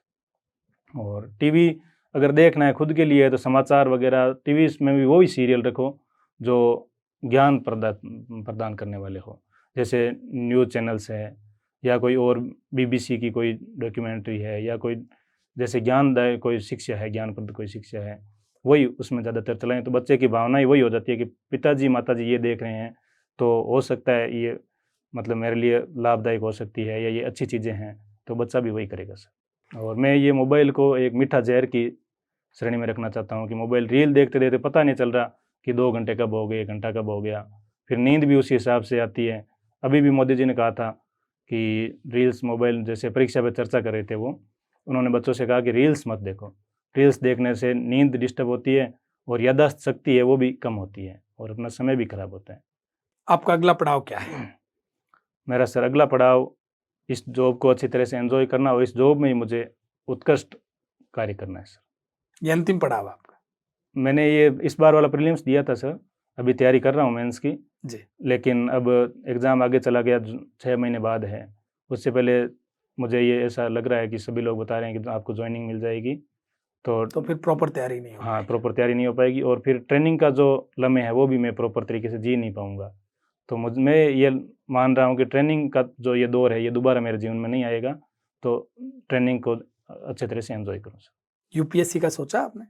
और टीवी अगर देखना है खुद के लिए तो समाचार वगैरह टीवी में भी वही सीरियल रखो जो ज्ञान प्रदान करने वाले हो। जैसे न्यूज़ चैनल्स है या कोई और बीबीसी की कोई डॉक्यूमेंट्री है या कोई जैसे ज्ञानदायक कोई शिक्षा है, ज्ञानप्रद कोई शिक्षा है, वही उसमें ज़्यादातर चलाएं। तो बच्चे की भावना ही वही हो जाती है कि पिताजी माताजी ये देख रहे हैं तो हो सकता है ये मतलब मेरे लिए लाभदायक हो सकती है या ये अच्छी चीज़ें हैं, तो बच्चा भी वही करेगा सर। और मैं ये मोबाइल को एक मीठा जहर की श्रेणी में रखना चाहता हूँ कि मोबाइल रील देखते देखते पता नहीं चल रहा कि 2 घंटे कब हो गए, 1 घंटा कब हो गया। फिर नींद भी उसी हिसाब से आती है। अभी भी मोदी जी ने कहा था कि रील्स मोबाइल, जैसे परीक्षा पर चर्चा कर रहे थे वो, उन्होंने बच्चों से कहा कि रील्स मत देखो, रील्स देखने से नींद डिस्टर्ब होती है और याददाश्त शक्ति है वो भी कम होती है और अपना समय भी खराब होता है। आपका अगला पड़ाव क्या है? मेरा सर अगला पड़ाव इस जॉब को अच्छी तरह से एंजॉय करना और इस जॉब में ही मुझे उत्कृष्ट कार्य करना है सर। ये अंतिम पड़ाव आपका? मैंने ये इस बार वाला प्रीलिम्स दिया था सर, अभी तैयारी कर रहा हूँ मेंस की जी। लेकिन अब एग्ज़ाम आगे चला गया, 6 महीने बाद है। उससे पहले मुझे ये ऐसा लग रहा है कि सभी लोग बता रहे हैं कि आपको ज्वाइनिंग मिल जाएगी, तो फिर प्रॉपर तैयारी नहीं हो हाँ पाएगी। प्रॉपर तैयारी नहीं हो पाएगी और फिर ट्रेनिंग का जो लम्हे है वो भी मैं प्रॉपर तरीके से जी नहीं पाऊँगा। तो मैं ये मान रहा हूँ कि ट्रेनिंग का जो ये दौर है ये दोबारा मेरे जीवन में नहीं आएगा, तो ट्रेनिंग को अच्छे तरह से एंजॉय करूँ सर। यूपीएससी का सोचा आपने?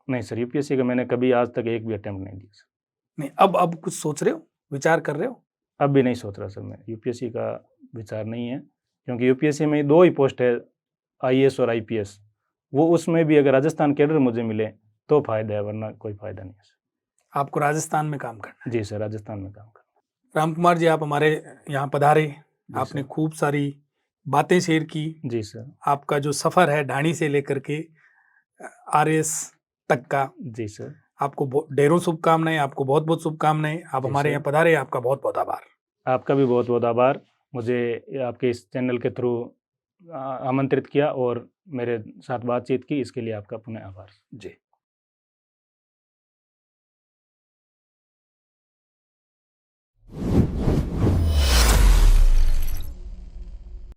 नहीं सर, यूपीएससी का मैंने कभी आज तक एक भी अटेम्प्ट नहीं दिया सर। नहीं, अब कुछ सोच रहे हो, विचार कर रहे हो? अब भी नहीं सोच रहा सर मैं, यूपीएससी का विचार नहीं है, क्योंकि यूपीएससी में 2 ही पोस्ट है, आईएएस और आईपीएस। वो उसमें भी अगर राजस्थान कैडर मुझे मिले तो फ़ायदा है, वरना कोई फ़ायदा नहीं है सर। आपको राजस्थान में काम करना है? जी सर, राजस्थान में काम करना। राम कुमार जी, आप हमारे यहाँ पधारे, आपने सर। खूब सारी बातें शेयर की। जी सर। आपका जो सफ़र है ढाणी से लेकर के आरएएस तक का, जी सर। आपको ढेरों शुभकामनाएं, आपको बहुत बहुत शुभकामनाएं। आप जी हमारे सर। यहाँ पधारे, आपका बहुत बहुत आभार। आपका भी बहुत बहुत आभार, मुझे आपके इस चैनल के थ्रू आमंत्रित किया और मेरे साथ बातचीत की, इसके लिए आपका पुनः आभार। जी।